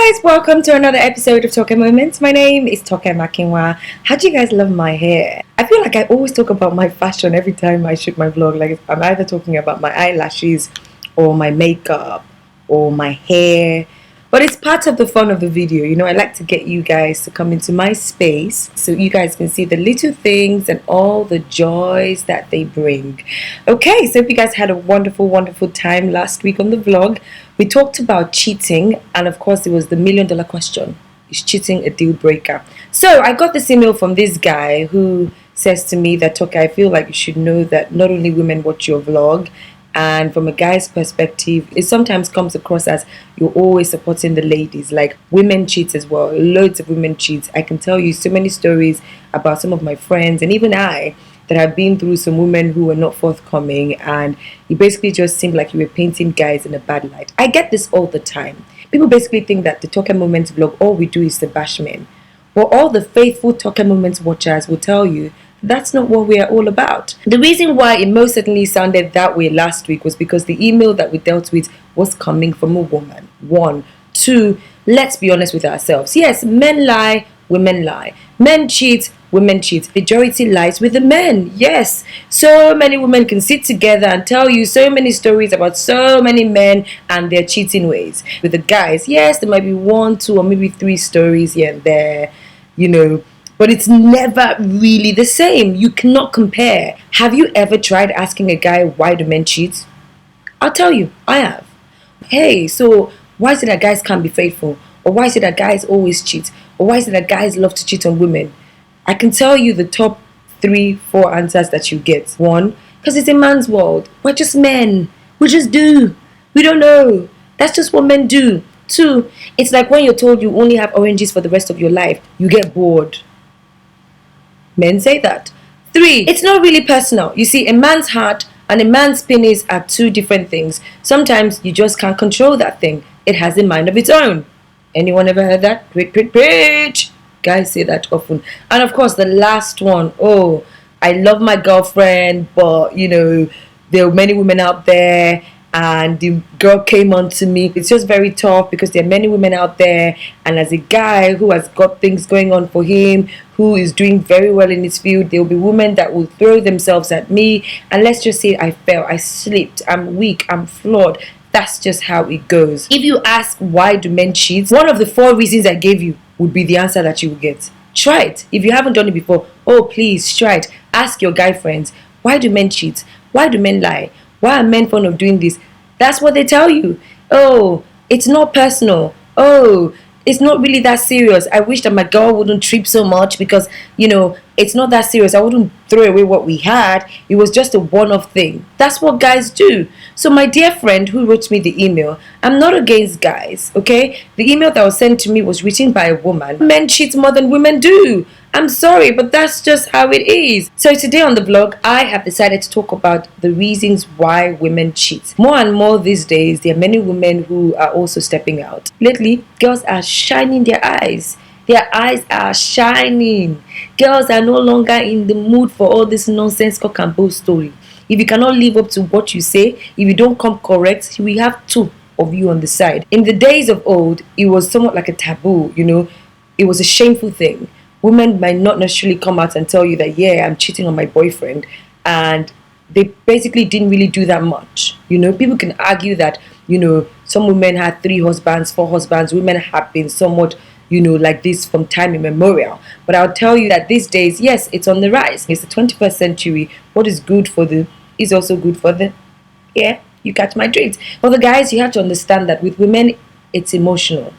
guys, welcome to another episode of TokeMoments. My name is Toke Makinwa. How do you guys love my hair? I feel like I always talk about my fashion every time I shoot my vlog. Like I'm either talking about my eyelashes or my makeup or my hair. But it's part of the fun of the video. You know, I like to get you guys to come into my space so you guys can see the little things and all the joys that they bring. Okay, so if you guys had a wonderful, wonderful time last week on the vlog, we talked about cheating, and of course it was the $1,000,000 question. Is cheating a deal breaker? So I got this email from this guy who says to me that, okay, I feel like you should know that not only women watch your vlog, and from a guy's perspective, it sometimes comes across as you're always supporting the ladies. Like, women cheat as well. Loads of women cheat. I can tell you so many stories about some of my friends and even I that have been through some women who were not forthcoming, and it basically just seemed like you were painting guys in a bad light. I get this all the time. People basically think that the TokeMoments vlog, all we do is to bash men. But all the faithful TokeMoments watchers will tell you that's not what we are all about. The reason why it most certainly sounded that way last week was because the email that we dealt with was coming from a woman. One. Two, let's be honest with ourselves. Yes, men lie, women lie. Men cheat, women cheat. Majority lies with the men. Yes, so many women can sit together and tell you so many stories about so many men and their cheating ways. With the guys, yes, there might be 1, 2, or maybe 3 stories here and there, you know, but it's never really the same. You cannot compare. Have you ever tried asking a guy, why do men cheat? I'll tell you, I have. Hey, so why is it that guys can't be faithful? Or why is it that guys always cheat? Or why is it that guys love to cheat on women? I can tell you the top 3, 4 answers that you get. 1, because it's a man's world. We're just men. We just do. We don't know. That's just what men do. 2, it's like when you're told you only have oranges for the rest of your life, you get bored. Men say that. 3, it's not really personal. You see, a man's heart and a man's penis are 2 different things. Sometimes you just can't control that thing. It has a mind of its own. Anyone ever heard that? Preach. Guys say that often. And of course, the last one, oh, I love my girlfriend, but you know, there are many women out there, and the girl came on to me. It's just very tough because there are many women out there, and as a guy who has got things going on for him, who is doing very well in his field, there will be women that will throw themselves at me, and let's just say I fell, I slipped, I'm weak, I'm flawed. That's just how it goes. If you ask why do men cheat, one of the 4 reasons I gave you would be the answer that you will get. Try it. If you haven't done it before, oh please try it. Ask your guy friends, why do men cheat? Why do men lie? Why are men fond of doing this? That's what they tell you. Oh, it's not personal. Oh, it's not really that serious. I wish that my girl wouldn't trip so much because, you know, it's not that serious. I wouldn't throw away what we had. It was just a one-off thing. That's what guys do. So my dear friend who wrote me the email, I'm not against guys, okay? The email that was sent to me was written by a woman. Men cheat more than women do. I'm sorry, but that's just how it is. So today on the vlog, I have decided to talk about the reasons why women cheat. More and more these days, there are many women who are also stepping out. Lately, girls are shining their eyes. Their eyes are shining. Girls are no longer in the mood for all this nonsense cock and bull story. If you cannot live up to what you say, if you don't come correct, we have 2 of you on the side. In the days of old, it was somewhat like a taboo, you know. It was a shameful thing. Women might not necessarily come out and tell you that, yeah, I'm cheating on my boyfriend. And they basically didn't really do that much. You know, people can argue that, you know, some women had 3 husbands, 4 husbands. Women have been somewhat, you know, like this from time immemorial. But I'll tell you that these days, yes, it's on the rise. It's the 21st century. What is good for the is also good for the, yeah, you catch my drift. For the guys, you have to understand that with women, it's emotional.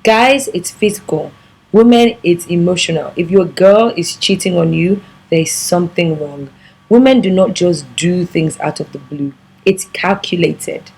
Guys, it's physical. Women, it's emotional. If your girl is cheating on you, there's something wrong. Women do not just do things out of the blue. It's calculated.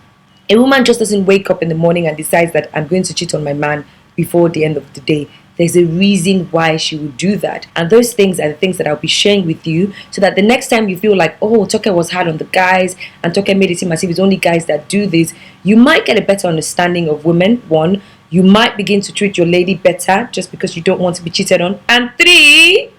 A woman just doesn't wake up in the morning and decides that I'm going to cheat on my man before the end of the day. There's a reason why she would do that. And those things are the things that I'll be sharing with you so that the next time you feel like, oh, Toke was hard on the guys and Toke made it seem as if it's only guys that do this, you might get a better understanding of women. 1, you might begin to treat your lady better just because you don't want to be cheated on. And 3,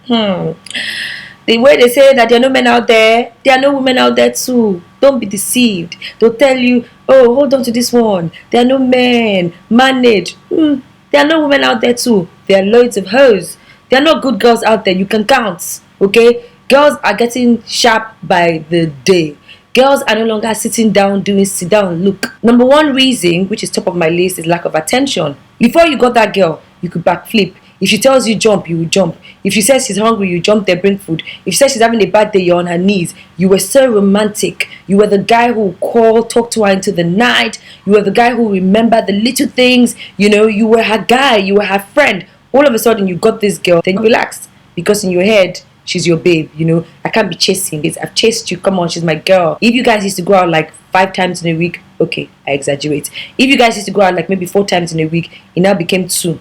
the way they say that there are no men out there, there are no women out there too. Don't be deceived. They'll tell you, oh, hold on to this one. There are no men. Manage. There are no women out there too. There are loads of hoes. There are not good girls out there. You can count. Okay? Girls are getting sharp by the day. Girls are no longer sitting down doing sit down look. Number one reason, which is top of my list, is lack of attention. Before you got that girl, you could backflip. If she tells you jump, you will jump. If she says she's hungry, you jump there, bring food. If she says she's having a bad day, you're on her knees. You were so romantic. You were the guy who would call, talk to her into the night. You were the guy who remembered the little things. You know, you were her guy. You were her friend. All of a sudden, you got this girl. Then you relaxed because in your head, she's your babe. You know, I can't be chasing this. I've chased you. Come on, she's my girl. If you guys used to go out like 5 times in a week, okay, I exaggerate. If you guys used to go out like maybe 4 times in a week, it now became 2.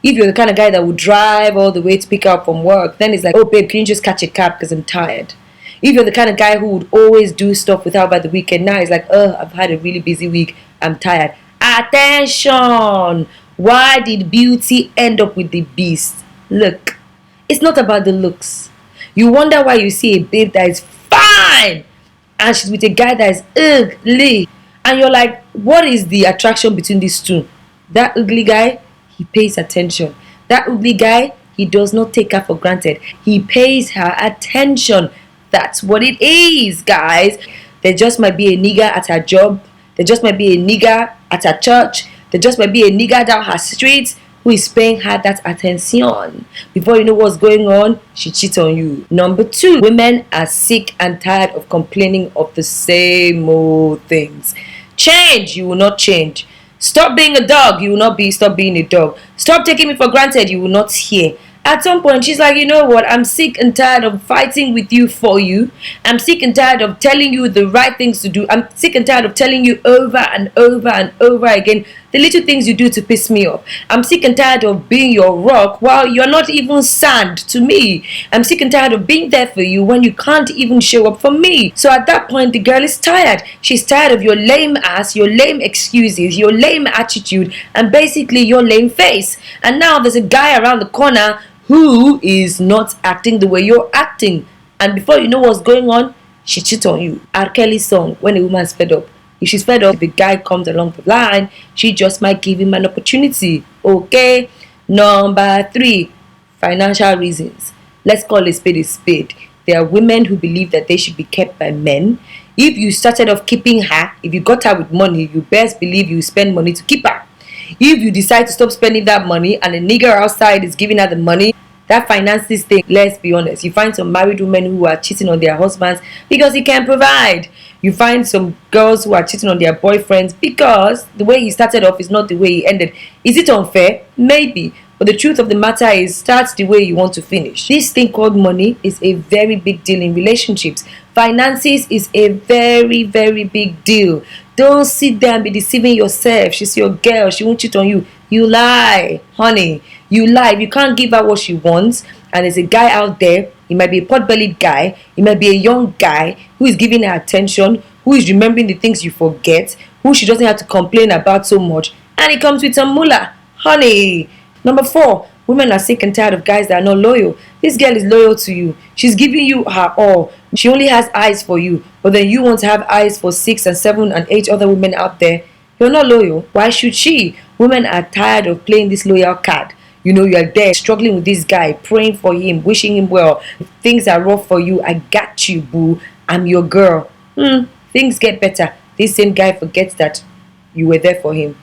If you're the kind of guy that would drive all the way to pick her up from work, then it's like, oh babe, can you just catch a cab because I'm tired? If you're the kind of guy who would always do stuff with her by the weekend, now it's like, oh, I've had a really busy week, I'm tired. Attention! Why did beauty end up with the beast? Look, it's not about the looks. You wonder why you see a babe that is fine and she's with a guy that is ugly. And you're like, what is the attraction between these two? That ugly guy, he pays attention. That ugly guy, he does not take her for granted. He pays her attention. That's what it is, guys. There just might be a nigger at her job. There just might be a nigger at her church. There just might be a nigger down her street who is paying her that attention. Before you know what's going on, she cheats on you. Number 2, women are sick and tired of complaining of the same old things. Change, you will not change. Stop being a dog, you will not stop being a dog. Stop taking me for granted, you will not hear. At some point, she's like, you know what? I'm sick and tired of fighting with you for you. I'm sick and tired of telling you the right things to do. I'm sick and tired of telling you over and over and over again the little things you do to piss me off. I'm sick and tired of being your rock while you're not even sand to me. I'm sick and tired of being there for you when you can't even show up for me. So at that point, the girl is tired. She's tired of your lame ass, your lame excuses, your lame attitude, and basically your lame face. And now there's a guy around the corner who is not acting the way you're acting. And before you know what's going on, she cheats on you. R. Kelly's song, When a Woman's Fed Up. If she's fed up, if the guy comes along the line, she just might give him an opportunity. Okay? Number 3, financial reasons. Let's call a spade a spade. There are women who believe that they should be kept by men. If you started off keeping her, if you got her with money, you best believe you spend money to keep her. If you decide to stop spending that money and a nigger outside is giving her the money, that finances thing, let's be honest, you find some married women who are cheating on their husbands because he can't provide. You find some girls who are cheating on their boyfriends because the way he started off is not the way he ended. Is it unfair? Maybe. But the truth of the matter is, start the way you want to finish. This thing called money is a very big deal in relationships. Finances is a very, very big deal. Don't sit there and be deceiving yourself. She's your girl. She won't cheat on you. You lie, honey. You lie. If you can't give her what she wants, and there's a guy out there, he might be a pot-bellied guy, he might be a young guy who is giving her attention, who is remembering the things you forget, who she doesn't have to complain about so much, and he comes with some mullah, honey. Number 4, women are sick and tired of guys that are not loyal. This girl is loyal to you. She's giving you her all. She only has eyes for you, but then you want to have eyes for 6 and 7 and 8 other women out there. You're not loyal. Why should she? Women are tired of playing this loyal card. You know, you're there struggling with this guy, praying for him, wishing him well. If things are rough for you, I got you, boo. I'm your girl. Things get better. This same guy forgets that you were there for him.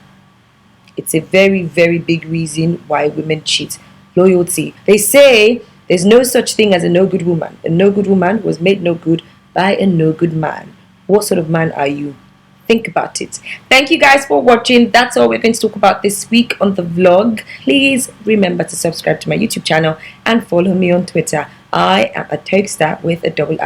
It's a very, very big reason why women cheat. Loyalty. They say there's no such thing as a no good woman. A no good woman was made no good by a no good man. What sort of man are you? Think about it. Thank you guys for watching. That's all we're going to talk about this week on the vlog. Please remember to subscribe to my YouTube channel and follow me on Twitter. I am a Tokestar with a double R.